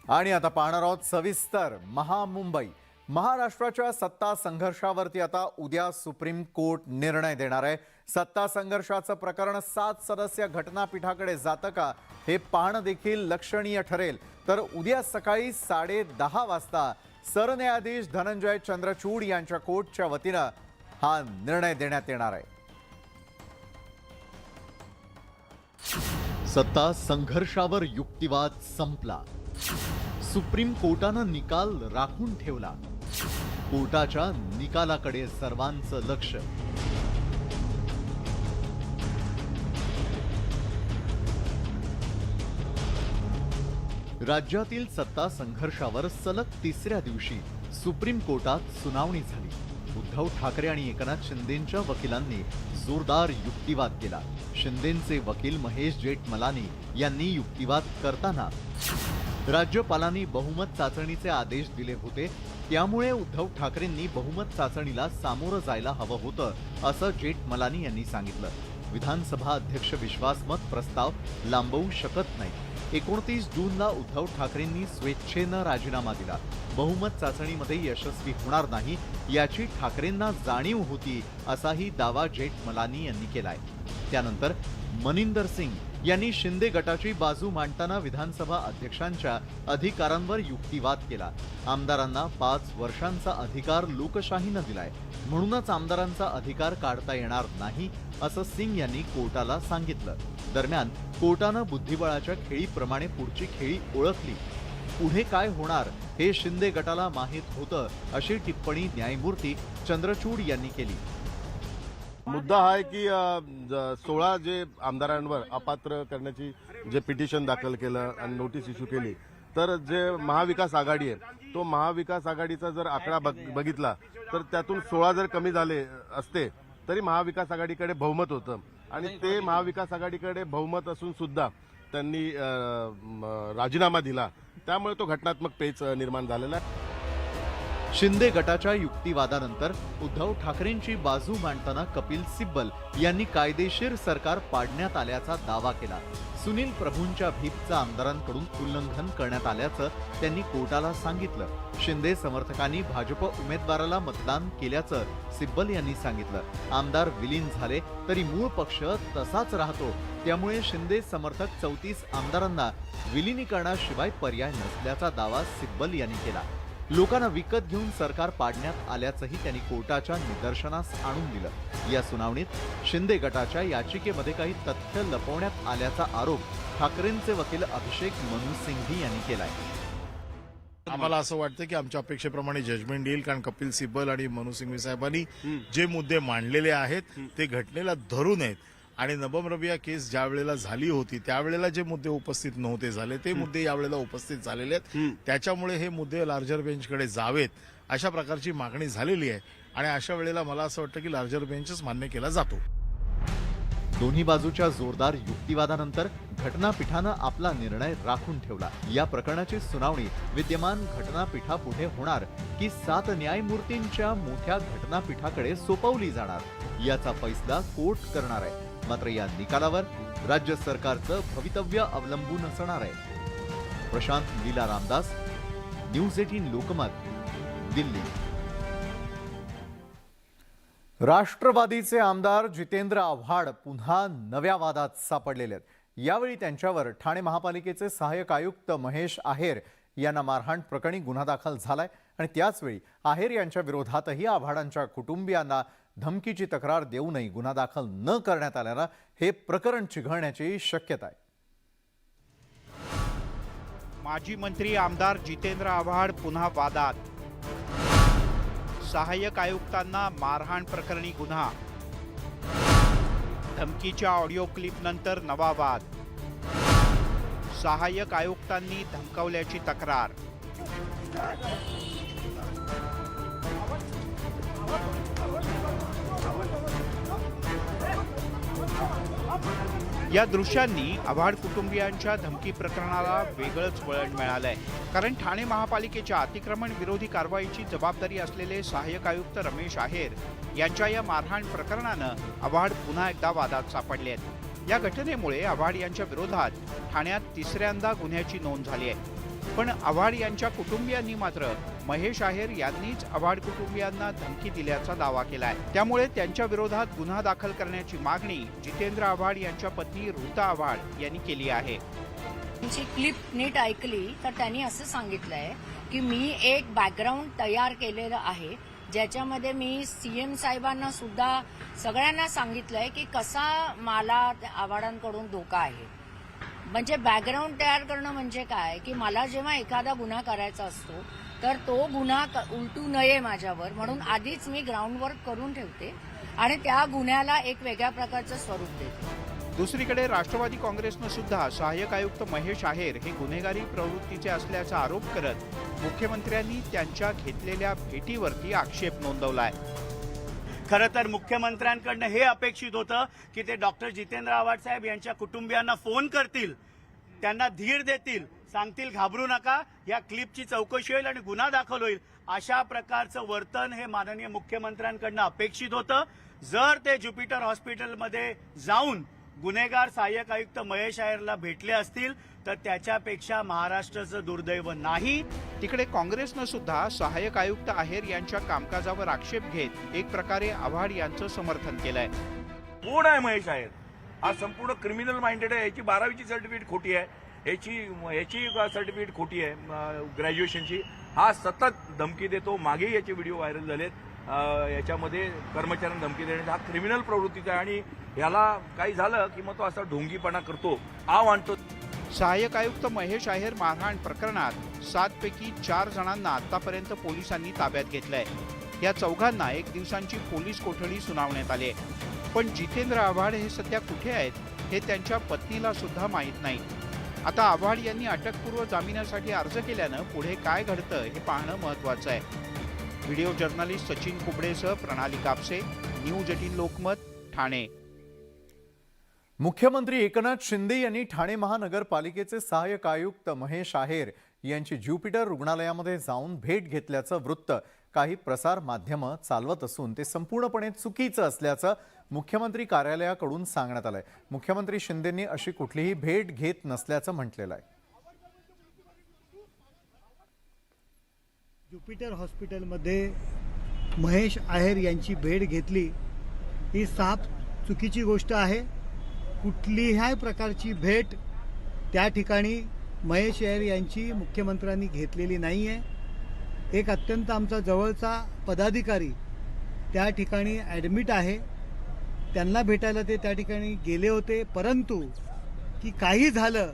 आणि आता पाहणार आहोत सविस्तर महामुंबई। महाराष्ट्राच्या सत्ता संघर्षावरती आता उद्या सुप्रीम कोर्ट निर्णय देणार आहे। सत्ता संघर्षाचं प्रकरण 7 सदस्य घटनापीठाकडे जातं का हे पाहणं देखील लक्षणीय ठरेल। तर उद्या सकाळी 10:30 वाजता सरन्यायाधीश धनंजय चंद्रचूड यांच्या कोर्टच्या वतीनं हा निर्णय देण्यात येणार आहे। सत्ता संघर्षावर युक्तिवाद संपला। सुप्रीम कोर्टानं निकाल राखून ठेवला। कोर्टाच्या निकालाकडे सर्वांचं लक्ष। राज्यातील सत्ता संघर्षावर सलग तिसऱ्या दिवशी सुप्रीम कोर्टात सुनावणी झाली। उद्धव ठाकरे आणि एकनाथ शिंदेंच्या वकिलांनी जोरदार युक्तिवाद केला। शिंदेंचे वकील महेश जेठमलानी यांनी युक्तिवाद करताना राज्यपालांनी बहुमत चाचणीचे आदेश दिले होते, त्यामुळे उद्धव ठाकरेंनी बहुमत चाचणीला सामोरं जायला हवं होतं असं जेठमलानी यांनी सांगितलं। विधानसभा अध्यक्ष विश्वासमत प्रस्ताव लांबवू शकत नाही। 29 जूनला उद्धव ठाकरेंनी स्वेच्छेनं राजीनामा दिला। बहुमत चाचणीमध्ये यशस्वी होणार नाही याची ठाकरेंना जाणीव होती असाही दावा जेठमलानी यांनी केलाय। त्यानंतर मनिंदर सिंग यांनी शिंदे गटाची बाजू मांडताना विधानसभा अध्यक्षांच्या अधिकारांवर युक्तिवाद केला। आमदारांना 5 वर्षांचा अधिकार लोकशाहीनं दिलाय, म्हणूनच आमदारांचा अधिकार काढता येणार नाही असं सिंग यांनी कोर्टाला सांगितलं। दरम्यान कोर्टानं बुद्धिबळाच्या खेळीप्रमाणे पुढची खेळी ओळखली। पुढे काय होणार हे शिंदे गटाला माहीत होतं अशी टिप्पणी न्यायमूर्ती चंद्रचूड यांनी केली। मुद्दा हा आहे की 16 जे आमदारांवर अपात्र करण्याची जे पिटिशन दाखल केलं आणि नोटीस इश्यू केली, तर जे महाविकास आघाडी आहे तो महाविकास आघाडीचा जर आकडा बघितला तर त्यातून 16 जर कमी झाले असते तरी महाविकास आघाडीकडे बहुमत होतं आणि ते महाविकास आघाडीकडे बहुमत असून सुद्धा त्यांनी राजीनामा दिला, त्यामुळे तो घटनात्मक पेच निर्माण झालेला आहे। शिंदे गटाच्या युक्तिवादानंतर उद्धव ठाकरेंची बाजू मांडताना कपिल सिब्बल यांनी कायदेशीर सरकार पाडण्यात आल्याचा दावा केला। सुनील प्रभूंच्या भीपचं आमदारांकडून उल्लंघन करण्यात आल्याचं त्यांनी कोर्टाला सांगितलं। शिंदे समर्थकांनी भाजप उमेदवाराला मतदान केल्याचं सिब्बल यांनी सांगितलं। आमदार विलीन झाले तरी मूळ पक्ष तसाच राहतो, त्यामुळे शिंदे समर्थक 34 आमदारांना विलिनीकरणाशिवाय पर्याय नसल्याचा दावा सिब्बल यांनी केला। लोकांना विकत घेऊन सरकार पाडण्यात आल्याचंही त्यांनी कोर्टाच्या निदर्शनास आणून दिलं। या सुनावणीत शिंदे गटाच्या याचिकेमध्ये काही तथ्य लपवण्यात आल्याचा आरोप ठाकरेंचे वकील अभिषेक मनु सिंघवी यांनी केलाय। आम्हाला असं वाटतं की आमच्या अपेक्षेप्रमाणे जजमेंट येईल, कारण कपिल सिब्बल आणि मनु सिंघवी साहेबांनी जे मुद्दे मांडलेले आहेत ते घटनेला धरून आहेत आणि नबम रबिया केस ज्या वेळेला झाली होती त्यावेळेला जे मुद्दे उपस्थित नव्हते झाले ते मुद्दे यावेळेला उपस्थित झालेले आहेत, त्याच्यामुळे हे मुद्दे लार्जर बेंचकडे जावेत अशा प्रकारची मागणी झालेली आहे आणि अशा वेळेला मला असं वाटतं की लार्जर बेंचच मान्य केला जातो। दोन्ही बाजूच्या जोरदार युक्तिवादानंतर घटनापीठानं आपला निर्णय राखून ठेवला। या प्रकरणाची सुनावणी विद्यमान घटनापीठापुढे होणार की 7 न्यायमूर्तींच्या मोठ्या घटनापीठाकडे सोपवली जाणार याचा फैसला कोर्ट करणार आहे। मात्र या निकालावर राज्य सरकारचं भवितव्य अवलंबून असणार आहे। प्रशांत लीला रामदास, न्यूज 18 लोकमत, दिल्ली। राष्ट्रवादीचे आमदार जितेंद्र आव्हाड पुन्हा नव्या वादात सापडलेले आहेत। यावेळी त्यांच्यावर ठाणे महापालिकेचे सहाय्यक आयुक्त महेश आहेर यांना मारहाण प्रकरणी गुन्हा दाखल झालाय आणि त्याचवेळी आहेर यांच्या विरोधातही आव्हाडांच्या कुटुंबियांना धमकीची तक्रार देऊनही गुन्हा दाखल न करण्यात आल्यानं हे प्रकरण चिघळण्याची शक्यता आहे। माजी मंत्री आमदार जितेंद्र आव्हाड पुन्हा वादात। सहाय्यक आयुक्तांना मारहाण प्रकरणी गुन्हा। धमकीच्या ऑडिओ क्लिप नंतर नवा वाद। सहाय्यक आयुक्तांनी धमकावल्याची तक्रार। या दृश्यांनी आव्हाड कुटुंबियांच्या धमकी प्रकरणाला वेगळंच वळण मिळालंय, कारण ठाणे महापालिकेच्या अतिक्रमण विरोधी कारवाईची जबाबदारी असलेले सहाय्यक आयुक्त रमेश आहेर यांच्या या मारहाण प्रकरणानं आव्हाड पुन्हा एकदा वादात सापडले आहेत। या घटनेमुळे आव्हाड यांच्या विरोधात ठाण्यात तिसऱ्यांदा गुन्ह्याची नोंद झाली आहे। पण आव्हाड यांच्या कुटुंबियांनी मात्र महेश आहेर यांनीच आव्हाड कुटुंबियांना धमकी दिल्याचा दावा केलाय। त्यामुळे त्यांच्या विरोधात गुन्हा दाखल करण्याची मागणी जितेंद्र आव्हाड यांच्या पत्नी ऋता आव्हाड यांनी केली आहे। त्यांची क्लिप नीट ऐकली तर त्यांनी असं सांगितलंय की मी एक बॅकग्राऊंड तयार केलेलं आहे, ज्याच्यामध्ये मी सीएम साहेबांना सुद्धा सगळ्यांना सांगितलंय की कसा मला आव्हाडांकडून धोका आहे। म्हणजे बॅकग्राऊंड तयार करणं म्हणजे काय की मला जेव्हा एखादा गुन्हा करायचा असतो तर तो गुन्हा उलटू नये माझ्यावर, म्हणून आधीच मी ग्राउंड वर्क करून ठेवते आणि त्या गुन्ह्याला एक वेगळ्या प्रकारचं स्वरूप देते। दुसरीकडे राष्ट्रवादी काँग्रेसनं सुद्धा सहाय्यक आयुक्त महेश आहेर हे गुन्हेगारी प्रवृत्तीचे असल्याचा आरोप करत मुख्यमंत्र्यांनी त्यांच्या घेतलेल्या भेटीवरती आक्षेप नोंदवलाय। खरं तर मुख्यमंत्र्यांकडनं हे अपेक्षित होतं की ते डॉक्टर जितेंद्र आव्हाड साहेब यांच्या कुटुंबियांना फोन करतील, त्यांना धीर देतील, सांगतील घाबरू नका, या क्लिपची चौकशी होईल आणि गुन्हा दाखल होईल, अशा प्रकारचं वर्तन हे माननीय मुख्यमंत्र्यांकडनं अपेक्षित होतं। जर ते ज्युपिटर हॉस्पिटलमध्ये जाऊन गुन्हेगार सहाय्यक आयुक्त महेश आहेरला भेटले असतील तर त्याच्यापेक्षा महाराष्ट्राचं दुर्दैव नाही। तिकडे काँग्रेसनं सुद्धा सहाय्यक आयुक्त आहेर यांच्या कामकाजावर आक्षेप घेत एक प्रकारे आव्हाड यांचं समर्थन केलंय। कोण आहे महेश आहेर? हा संपूर्ण क्रिमिनल माइंडेड आहे। याची 12वीची सर्टिफिकेट खोटी आहे, याची सर्टिफिकेट खोटी आहे ग्रॅज्युएशनची। हा सतत धमकी देतो, मागेही याचे व्हिडिओ व्हायरल झालेत, याच्यामध्ये कर्मचाऱ्यांना धमकी देण्याचा हा क्रिमिनल प्रवृत्तीचा आहे आणि याला काही झालं की मग तो असा ढोंगीपणा करतो, आव आणतो। सहाय्यक आयुक्त महेश आहेर मारहाण प्रकरणात 7 पैकी 4 जणांना आतापर्यंत पोलिसांनी ताब्यात घेतलंय। या चौघांना 1 दिवसांची पोलीस कोठडी सुनावण्यात आली आहे। पण जितेंद्र आव्हाड हे सध्या कुठे आहेत हे त्यांच्या पत्नीला सुद्धा माहीत नाही। आता आव्हाड यांनी अटकपूर्व जामिनासाठी अर्ज केल्यानं पुढे काय घडतं हे पाहणं महत्त्वाचं आहे। व्हिडिओ जर्नलिस्ट सचिन कुबडेसह प्रणाली कापसे, न्यूज 18 लोकमत, ठाणे। मुख्यमंत्री एकनाथ शिंदे यांनी ठाणे महानगरपालिकेचे सहाय्यक आयुक्त महेश आहेर यांची ज्युपिटर रुग्णालयामध्ये जाऊन भेट घेतल्याचं वृत्त काही प्रसार माध्यमं चालवत असून ते संपूर्णपणे चुकीचं असल्याचं मुख्यमंत्री कार्यालयाकडून सांगण्यात आलंय। मुख्यमंत्री शिंदेंनी अशी कुठलीही भेट घेत नसल्याचं म्हटलेलं आहे। ज्युपिटर हॉस्पिटलमध्ये महेश आहेर यांची भेट घेतली ही साफ चुकीची गोष्ट आहे। कुठलीही प्रकारची भेट त्या ठिकाणी महेश आहेर यांची मुख्यमंत्र्यांनी घेतलेली नाही आहे। एक अत्यंत आमचा जवळचा पदाधिकारी त्या ठिकाणी ॲडमिट आहे, त्यांना भेटायला ते त्या ठिकाणी गेले होते, परंतु की काही झालं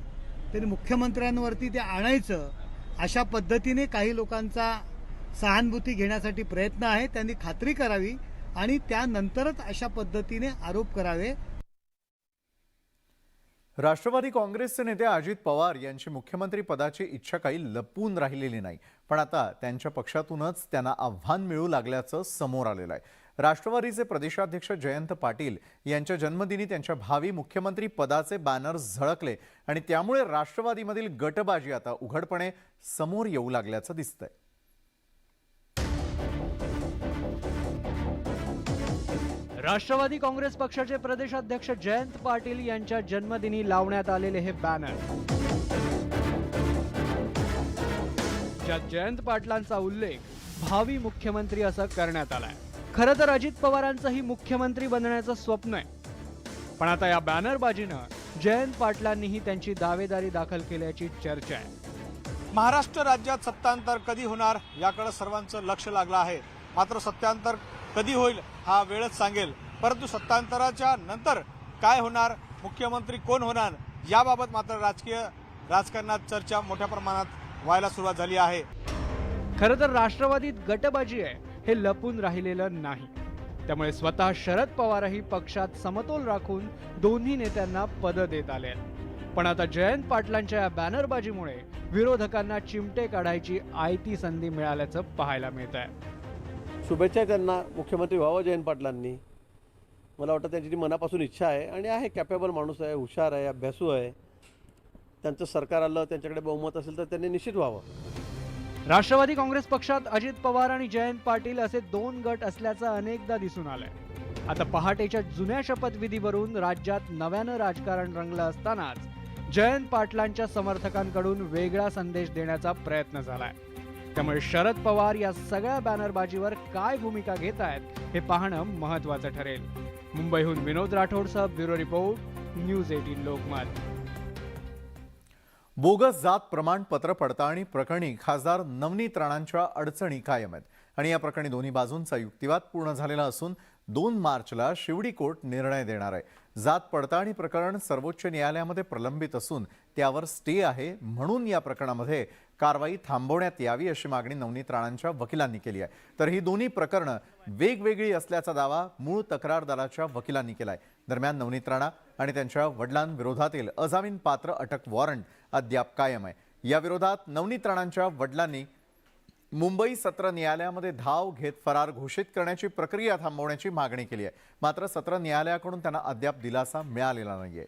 तरी मुख्यमंत्र्यांवरती ते आणायचं अशा पद्धतीने काही लोकांचा सहानुभूती घेण्यासाठी प्रयत्न आहे। त्यांनी खात्री करावी आणि त्यानंतरच अशा पद्धतीने आरोप करावे। राष्ट्रवादी काँग्रेसचे नेते अजित पवार यांची मुख्यमंत्री पदाची इच्छा काही लपवून राहिलेली नाही, पण आता त्यांच्या पक्षातूनच त्यांना आव्हान मिळू लागल्याचं समोर आलेलं आहे। राष्ट्रवादीचे प्रदेशाध्यक्ष जयंत पाटील यांच्या जन्मदिनी त्यांच्या भावी मुख्यमंत्री पदाचे बॅनर्स झळकले आणि त्यामुळे राष्ट्रवादीमधील गटबाजी आता उघडपणे समोर येऊ लागल्याचं दिसतंय। राष्ट्रवादी काँग्रेस पक्षाचे प्रदेशाध्यक्ष जयंत पाटील यांच्या जन्मदिनी लावण्यात आलेले हे बॅनर, ज्यात जयंत पाटलांचा उल्लेख भावी मुख्यमंत्री असं करण्यात आलाय। खरं तर अजित पवारांचंही मुख्यमंत्री बनण्याचं स्वप्न आहे, पण आता या बॅनरबाजीनं जयंत पाटलांनीही त्यांची दावेदारी दाखल केल्याची चर्चा आहे। महाराष्ट्र राज्यात सत्तांतर कधी होणार याकडे सर्वांचं लक्ष लागलं आहे। मात्र सत्तांतर कधी होईल हा वेळच सांगेल, परंतु सत्तांतराच्या नंतर काय होणार, मुख्यमंत्री कोण होणार याबाबत मात्र राजकारणात चर्चा मोठ्या प्रमाणात व्हायला सुरुवात झाली आहे। खरं तर राष्ट्रवादीत गटबाजी आहे हे लपून राहिलेलं नाही, त्यामुळे स्वतः शरद पवारही पक्षात समतोल राखून दोन्ही नेत्यांना पद देत आले। पण आता जयंत पाटलांच्या या बॅनरबाजीमुळे विरोधकांना चिमटे काढायची आयती संधी मिळाल्याचं पाहायला मिळत आहे। शुभेच्छा त्यांना, मुख्यमंत्री व्हावं जयंत पाटलांनी। मला वाटतं त्यांची ती मनापासून इच्छा आहे आणि आहे, कॅपेबल माणूस आहे, हुशार आहे, अभ्यासू आहे। त्यांचं सरकार आलं, त्यांच्याकडे बहुमत असेल तर त्यांनी निश्चित व्हावं। राष्ट्रवादी काँग्रेस पक्षात अजित पवार आणि जयंत पाटील असे 2 गट असल्याचं अनेकदा दिसून आलंय। आता पहाटेच्या जुन्या शपथविधीवरून राज्यात नव्यानं राजकारण रंगलं असतानाच जयंत पाटलांच्या समर्थकांकडून वेगळा संदेश देण्याचा प्रयत्न झालाय. त्यामुळे शरद पवार या सगळ्या बॅनरबाजीवर काय भूमिका घेत आहेत हे पाहणं महत्त्वाचं ठरेल. मुंबईहून विनोद राठोडसह bureau report, news 18 Lokmat. Bogus जात प्रमाणपत्र पडताळणी प्रकरणी खासदार नवनीत राणांच्या अडचणी कायम आहेत आणि या प्रकरणी दोन्ही बाजूंचा युक्तिवाद पूर्ण झालेला असून 2 मार्चला शिवडी कोर्ट निर्णय देणार आहे. जात पडताळणी प्रकरण सर्वोच्च न्यायालयामध्ये प्रलंबित असून त्यावर स्टे आहे, म्हणून या प्रकरणामध्ये कारवाई थांबवण्यात यावी अशी मागणी नवनीत राणांच्या वकिलांनी केली आहे. तर ही दोन्ही प्रकरणं वेगवेगळी असल्याचा दावा मूळ तक्रारदाराच्या वकिलांनी केलाय. दरम्यान नवनीत राणा आणि त्यांच्या वडिलांविरोधातील अजामीनपात्र अटक वॉरंट अद्याप कायम आहे. या विरोधात नवनीत राणांच्या वडिलांनी मुंबई सत्र न्यायालयामध्ये धाव घेत फरार घोषित करण्याची प्रक्रिया थांबवण्याची मागणी केली आहे. मात्र सत्र न्यायालयाकडून त्यांना अद्याप दिलासा मिळालेला नाहीये.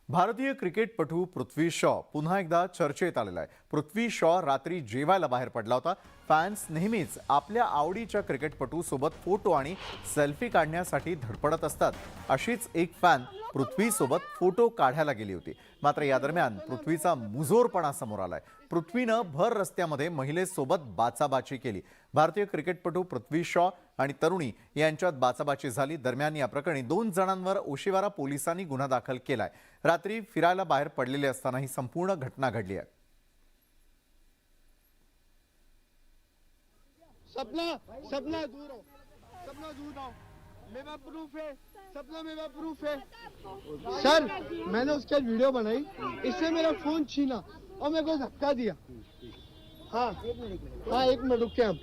भारतीय क्रिकेटपटू पृथ्वी शॉ पुन्हा एकदा चर्चेत आलेला आहे. पृथ्वी शॉ रात्री जेवायला बाहेर पडला होता. फॅन्स नेहमीच आपल्या आवडीच्या क्रिकेटपटू सोबत फोटो आणि सेल्फी काढण्यासाठी धडपडत असतात. अशीच एक फॅन पृथ्वीसोबत फोटो काढायला गेली होती. मात्र या दरम्यान पृथ्वीचा मुजोरपणा समोर आलाय. पृथ्वीनं भर रस्त्यामध्ये महिलेसोबत बाचाबाची केली. भारतीय क्रिकेटपटू पृथ्वी शॉ आणि तरुणी यांच्यात बाचाबाची झाली. दरम्यान या प्रकरणी 2 जणांवर ओशिवारा पोलिसांनी गुन्हा दाखल केलाय. रात्री फिरायला बाहेर पडलेले असताना ही संपूर्ण घटना घडली आहे. सपना दूर हो मेरा प्रूफ है, सपना मेरा प्रूफ है सर. मैंने उसके वीडियो बनाई, इससे मेरा फोन छीना और मेरे को धक्का दिया. हाँ 1 मिनट रुक के हम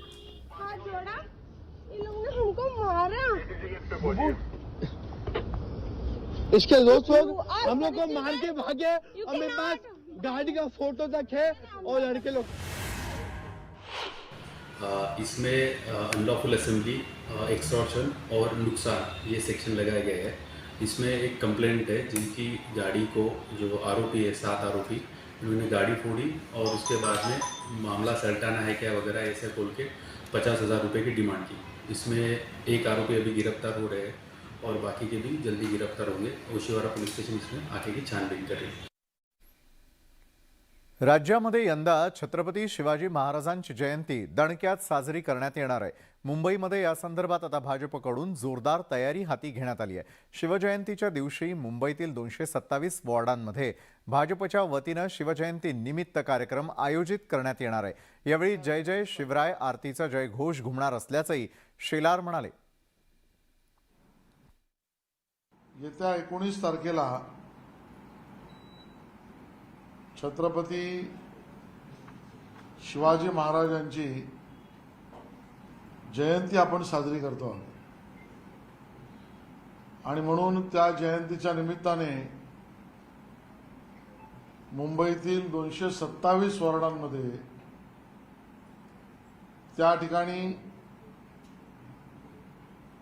जोड़ा, इन लोगों ने हमको मारा. इसके दोस्त लोग हम लोग को मार के भागे और मेरे पास गाड़ी का फोटो तक है और लड़के लोग. इसमें अनलॉफुल असेंबली, एक्सटॉर्शन और नुकसान ये सेक्शन लगाया गया है. इसमें एक कंप्लेंट है जिनकी गाड़ी को जो आरोपी है 7 आरोपी उन्होंने गाड़ी फोड़ी और उसके बाद में मामला सल्टाना है क्या वगैरह ऐसे बोल के 50,000 रुपये की डिमांड की. इसमें एक आरोपी अभी गिरफ्तार हो रहे हैं और बाकी के भी जल्दी गिरफ्तार होंगे. ओशिवारा पुलिस स्टेशन इसमें आगे की छानबीन कर रही है. राज्यामध्ये यंदा छत्रपती शिवाजी महाराजांची जयंती दणक्यात साजरी करण्यात येणार आहे. मुंबईमध्ये या संदर्भात आता भाजपकडून जोरदार तयारी हाती घेण्यात आली आहे. शिवजयंतीच्या दिवशी मुंबईतील 227 वॉर्डांमध्ये भाजपच्या वतीनं शिवजयंती निमित्त कार्यक्रम आयोजित करण्यात येणार आहे. यावेळी जय जय शिवराय आरतीचा जयघोष घुमणार असल्याचंही शेलार म्हणाले. येत्या 19 तारखेला छत्रपती शिवाजी महाराजांची जयंती आपण साजरी करतो आहोत आणि म्हणून त्या जयंतीच्या निमित्ताने मुंबईतील 227 वॉर्डांमध्ये त्या ठिकाणी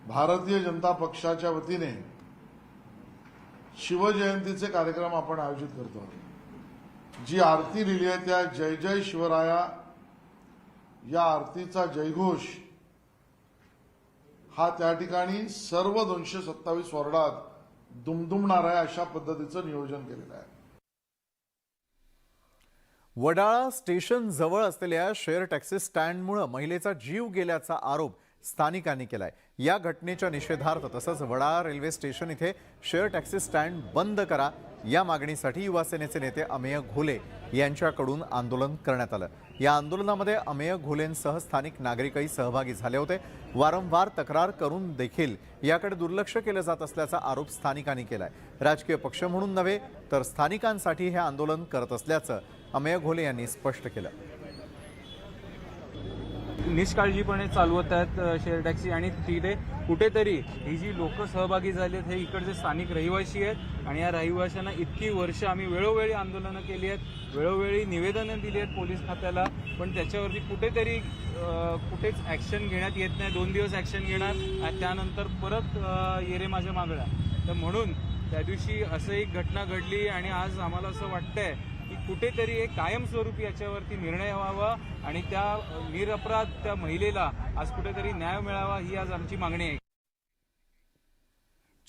भारतीय जनता पक्षाच्या वतीने शिवजयंतीचे कार्यक्रम आपण आयोजित करतो आहोत. जी आरती लिहिली आहे त्या जय जय शिवराया या आरतीचा जयघोष हा त्या ठिकाणी सर्व 227 वॉर्डात दुमदुमणार आहे अशा पद्धतीचं नियोजन केलेलं आहे. वडाळा स्टेशन जवळ असलेल्या शेअर टॅक्सी स्टँडमुळे महिलेचा जीव गेल्याचा आरोप स्थानिकांनी केलाय. या घटनेच्या निषेधार्थ तसंच वडाळा रेल्वे स्टेशन इथे शेअर टॅक्सी स्टँड बंद करा या मागणीसाठी युवासेनेचे नेते अमेय घोले यांच्याकडून आंदोलन करण्यात आलं. या आंदोलनामध्ये अमेय घोलेंसह स्थानिक नागरिकही सहभागी झाले होते. वारंवार तक्रार करून देखील याकडे दुर्लक्ष केलं जात असल्याचा आरोप स्थानिकांनी केलाय. राजकीय पक्ष म्हणून नव्हे तर स्थानिकांसाठी हे आंदोलन करत असल्याचं अमेय घोले यांनी स्पष्ट केलं. निष्काळजीपणे चालवत आहेत शेअर टॅक्सी आणि तिथे कुठेतरी ही जी लोक सहभागी झाली आहेत हे इकडचे स्थानिक रहिवासी आहेत आणि या रहिवाशांना इतकी वर्ष आम्ही वेळोवेळी आंदोलनं केली आहेत, वेळोवेळी निवेदनं दिली आहेत पोलीस खात्याला, पण त्याच्यावरती कुठेच ॲक्शन घेण्यात येत नाही. 2 दिवस ॲक्शन घेणार आणि त्यानंतर परत येरे माझ्या मागण्या. तर म्हणून त्या दिवशी असं एक घटना घडली आणि आज आम्हाला असं वाटतंय की कुठेतरी एक कायमस्वरूपी याच्यावरती निर्णय व्हावा आणि त्या निरपराध त्या महिलेला आज कुठेतरी न्याय मिळावा ही आज आमची मागणी आहे.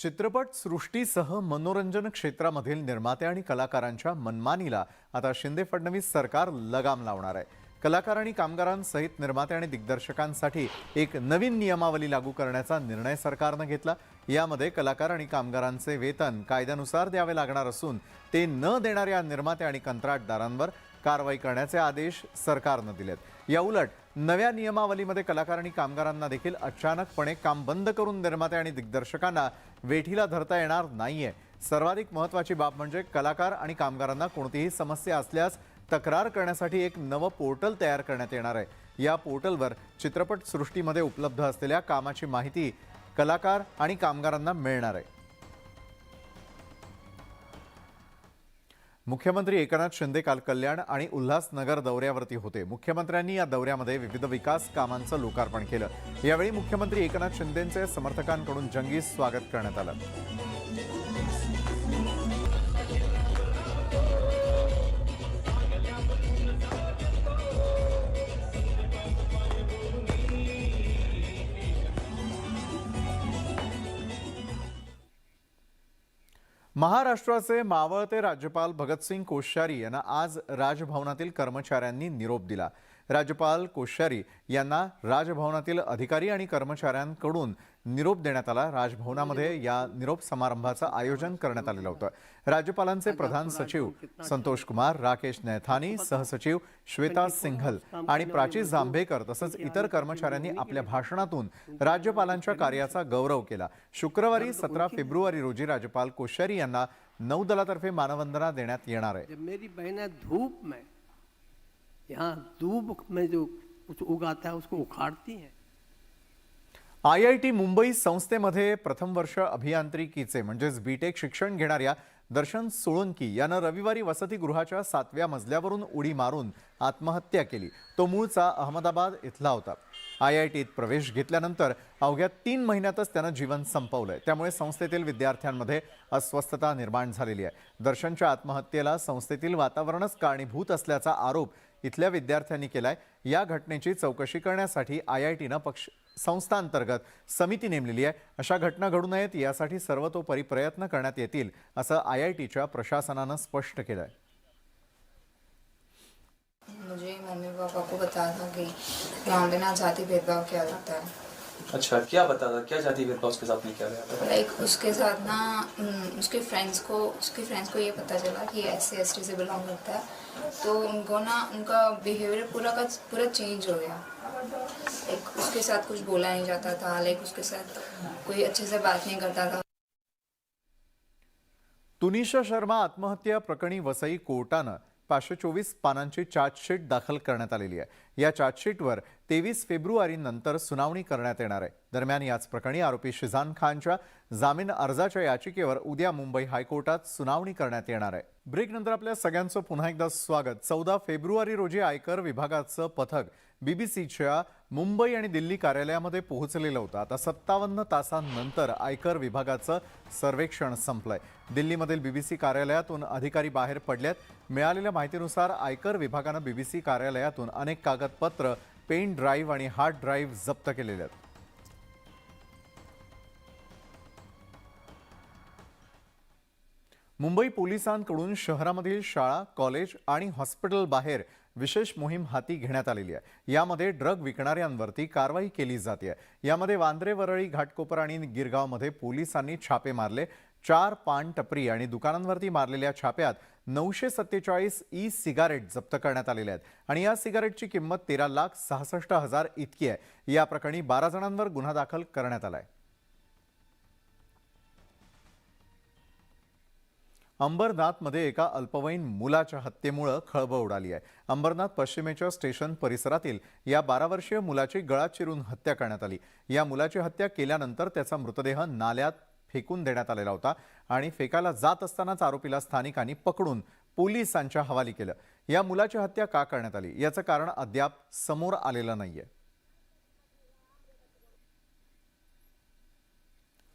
चित्रपट सृष्टीसह मनोरंजन क्षेत्रामधील निर्माते आणि कलाकारांच्या मनमानीला आता शिंदे फडणवीस सरकार लगाम लावणार आहे. कलाकार आणि कामगारांसहित निर्माते आणि दिग्दर्शकांसाठी एक नवीन नियमावली लागू करण्याचा निर्णय सरकारनं घेतला. यामध्ये कलाकार आणि कामगारांचे वेतन कायद्यानुसार द्यावे लागणार असून ते न देणाऱ्या निर्माते आणि कंत्राटदारांवर कारवाई करण्याचे आदेश सरकारनं दिलेत. याउलट नव्या नियमावलीमध्ये कलाकार आणि कामगारांना देखील अचानकपणे काम बंद करून निर्माते आणि दिग्दर्शकांना वेठीला धरता येणार नाहीये. सर्वाधिक महत्त्वाची बाब म्हणजे कलाकार आणि कामगारांना कोणतीही समस्या असल्यास तक्रार करण्यासाठी एक नवं पोर्टल तयार करण्यात येणार आहे. या पोर्टलवर चित्रपट सृष्टीमध्ये उपलब्ध असलेल्या कामाची माहिती कलाकार आणि कामगारांना मिळणार आहे. मुख्यमंत्री एकनाथ शिंदे काल कल्याण आणि उल्हासनगर दौऱ्यावरती होते. मुख्यमंत्र्यांनी या दौऱ्यामध्ये विविध विकास कामांचं लोकार्पण केलं. यावेळी मुख्यमंत्री एकनाथ शिंदेंचे समर्थकांकडून जंगी स्वागत करण्यात आलं. महाराष्ट्राचे मावळते राज्यपाल भगतसिंग कोश्यारी यांना आज राजभवनातील कर्मचाऱ्यांनी निरोप दिला. राज्यपाल कोश्यारी यांना राजभवनातील अधिकारी आणि कर्मचाऱ्यांकडून निरोप देण्यात आला. राजभवनामध्ये या निरोप समारंभाचं आयोजन करण्यात आलेलं होतं. राज्यपालांचे प्रधान सचिव संतोष कुमार, राकेश नैथानी, सहसचिव श्वेता सिंघल आणि प्राची जांभेकर तसंच इतर कर्मचाऱ्यांनी आपल्या भाषणातून राज्यपालांच्या कार्याचा गौरव केला. शुक्रवारी 17 फेब्रुवारी रोजी राज्यपाल कोश्यारी यांना नौदलातर्फे मानवंदना देण्यात येणार आहे. मेरी बहनें धूप में यहाँ धूप में जो कुछ उगाता है उसको उखाड़ती हैं. IIT मुंबई संस्थेमध्ये प्रथम वर्ष अभियांत्रिकीचे म्हणजेच बीटेक शिक्षण घेणाऱ्या दर्शन सोळंकी यानं रविवारी वसतिगृहाच्या 7व्या मजल्यावरून उडी मारून आत्महत्या केली. तो मूळचा अहमदाबाद इथला होता. IITत प्रवेश घेतल्यानंतर अवघ्या 3 महिन्यातच त्यानं जीवन संपवलंय. त्यामुळे संस्थेतील विद्यार्थ्यांमध्ये अस्वस्थता निर्माण झालेली आहे. दर्शनच्या आत्महत्येला संस्थेतील वातावरणच कारणीभूत असल्याचा आरोप इथल्या विद्यार्थ्यांनी केलाय. या घटनेची चौकशी करण्यासाठी IITनं संस्थांतर्गत समिती नेमलेली आहे. अशा घटना घडू नयेत यासाठी सर्वतोपरी प्रयत्न करण्यात येतील असं IITच्या प्रशासनानं स्पष्ट केलंय. मुझे मम्मी पापा को बताया था कि यहाँ पे ना जाति भेदभाव किया जाता है. अच्छा, क्या बताया था? क्या जाति भेदभाव उसके साथ नहीं किया गया? लाइक उसके साथ ना उसके फ्रेंड्स को ये पता चला कि SC/ST से बिलोंग करता है, तो उनको ना उनका बिहेवियर पूरा चेंज हो गया. लाइक उसके साथ कुछ बोला नहीं जाता था, लाइक उसके साथ कोई अच्छे से बात नहीं करता था. तुनिशा शर्मा आत्महत्या प्रकरणी वसई कोर्टानं 524 पानांची चार्जशीट दाखल करण्यात आलेली आहे. या चार्जशीटवर 23 फेब्रुवारी नंतर सुनावणी करण्यात येणार आहे. दरम्यान याच प्रकरणी आरोपी शिजान खानच्या जामीन अर्जाच्या याचिकेवर उद्या मुंबई हायकोर्टात सुनावणी करण्यात येणार आहे. ब्रेकनंतर आपल्या सगळ्यांचं पुन्हा एकदा स्वागत. 14 फेब्रुवारी रोजी आयकर विभागाचं पथक BBCच्या मुंबई आणि दिल्ली कार्यालयामध्ये पोहोचलेलं होतं. आता 57 तासांनंतर आयकर विभागाचं सर्वेक्षण संपलंय. दिल्लीमधील BBC कार्यालयातून अधिकारी बाहेर पडल्यात. मिळालेल्या माहितीनुसार आयकर विभागानं BBC कार्यालयातून अनेक कागदपत्र, पेन ड्राईव्ह आणि हार्ड ड्राईव्ह जप्त केलेले आहेत. मुंबई पोलिसांकडून शहरामधील शाळा, कॉलेज आणि हॉस्पिटल बाहेर विशेष मोहीम हाती घेण्यात आलेली आहे. यामध्ये ड्रग विकणाऱ्यांवरती कारवाई केली जाते. यामध्ये वांद्रे, वरळी, घाटकोपर आणि गिरगावमध्ये पोलिसांनी छापे मारले. 4 पान टपरी आणि दुकानांवरती मारलेल्या छाप्यात 947 ई सिगारेट जप्त करण्यात आलेल्या आहेत आणि या सिगारेटची किंमत 13,66,000 इतकी आहे. या प्रकरणी 12 जणांवर गुन्हा दाखल करण्यात आलाय. अंबरनाथमध्ये एका अल्पवयीन मुलाच्या हत्येमुळे खळबळ उडाली आहे. अंबरनाथ पश्चिमेच्या स्टेशन परिसरातील या 12 वर्षीय मुलाची गळा चिरून हत्या करण्यात आली. या मुलाची हत्या केल्यानंतर त्याचा मृतदेह नाल्यात फेकून देण्यात आलेला होता आणि फेकायला जात असतानाच आरोपीला स्थानिकांनी पकडून पोलिसांच्या हवाली केलं. या मुलाची हत्या का करण्यात आली याचं कारण अद्याप समोर आलेलं नाहीये.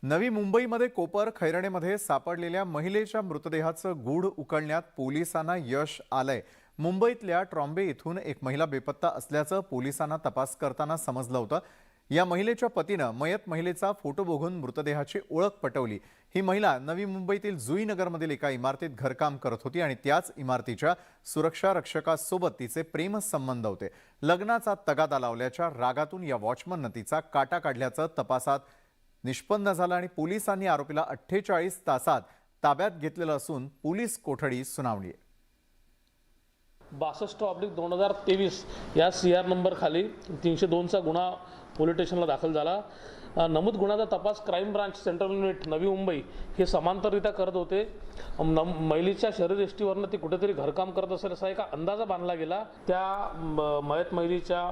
नवी मुंबईमध्ये कोपर खैरणेमध्ये सापडलेल्या महिलेच्या मृतदेहाचं गूढ उकळण्यात पोलिसांना यश आलंय. मुंबईतल्या ट्रॉम्बे इथून एक महिला बेपत्ता असल्याचं पोलिसांना तपास करताना समजलं होतं. या महिलेच्या पतीनं मयत महिलेचा फोटो बघून मृतदेहाची ओळख पटवली। ही महिला नवी मुंबईतील जुईनगरमधील एका इमारतीत घरकाम करत होती आणि त्याच इमारतीच्या सुरक्षा रक्षकासोबत तिचे प्रेमसंबंध होते। लग्नाचा तगादा लावल्याच्या रागातून या वॉचमननं तिचा काटा काढल्याचं तपासात निष्पन्न झालं आणि पोलिसांनी आरोपीला 48 तासात ताब्यात घेतलेलं असून पोलीस कोठडी सुनावली आहे। 62/2023 या CR नंबर खाली 302 चा गुन्हा पोलीस स्टेशनला दाखल झाला। नमूद गुन्ह्याचा तपास crime branch central unit Navi Mumbai हे समांतररित्या करत होते। महिलेच्या शरीरयष्टीवरनं ती कुठेतरी घरकाम करत असेल असा एका अंदाजा बांधला गेला। त्या मयत महिलेच्या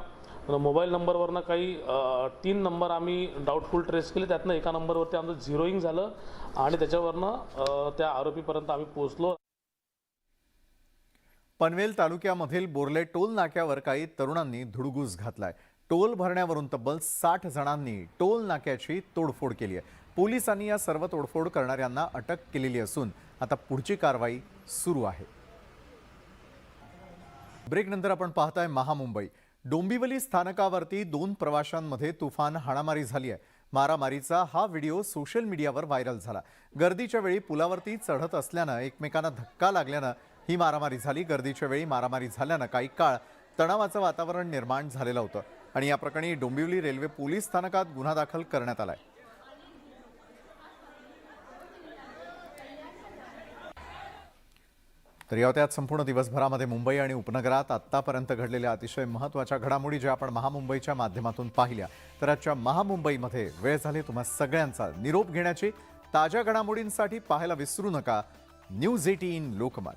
मोबाईल नंबरवरनं काही 3 नंबर आम्ही डाऊटफुल ट्रेस केले। त्यातनं एका नंबरवरती आमचं झिरोईंग झालं आणि त्याच्यावरनं त्या आरोपीपर्यंत आम्ही पोहोचलो। पनवेल तालुक्यामधील बोर्ले टोल नाक्यावर काही तरुणांनी धुडगूस घातलाय। टोल भरण्यावरून तब्बल 60 जणांनी टोल नाक्याची तोडफोड केली आहे। पोलिसांनी या सर्व तोडफोड करणाऱ्यांना अटक केलेली असून आता पुढची कारवाई सुरू आहे। ब्रेकनंतर आपण पाहताय महामुंबई। डोंबिवली स्थानकावरती 2 प्रवाशांमध्ये तुफान हाणामारी झाली आहे। मारामारीचा हा व्हिडिओ सोशल मीडियावर व्हायरल झाला। गर्दीच्या वेळी पुलावरती चढत असल्यानं एकमेकांना धक्का लागल्यानं ही मारामारी झाली। गर्दीच्या वेळी मारामारी झाल्यानं काही काळ तणावाचं वातावरण निर्माण झालेलं होतं आणि या प्रकरणी डोंबिवली रेल्वे पोलीस स्थानकात गुन्हा दाखल करण्यात आलाय। तर या होत्या संपूर्ण दिवसभरामध्ये मुंबई आणि उपनगरात आतापर्यंत घडलेल्या अतिशय महत्त्वाच्या घडामोडी ज्या आपण महामुंबईच्या माध्यमातून पाहिल्या। तर आजच्या महामुंबईमध्ये वेळ झाली तुम्हा सगळ्यांचा निरोप घेण्याची। ताज्या घडामोडींसाठी पाहायला विसरू नका न्यूज 18 लोकमत।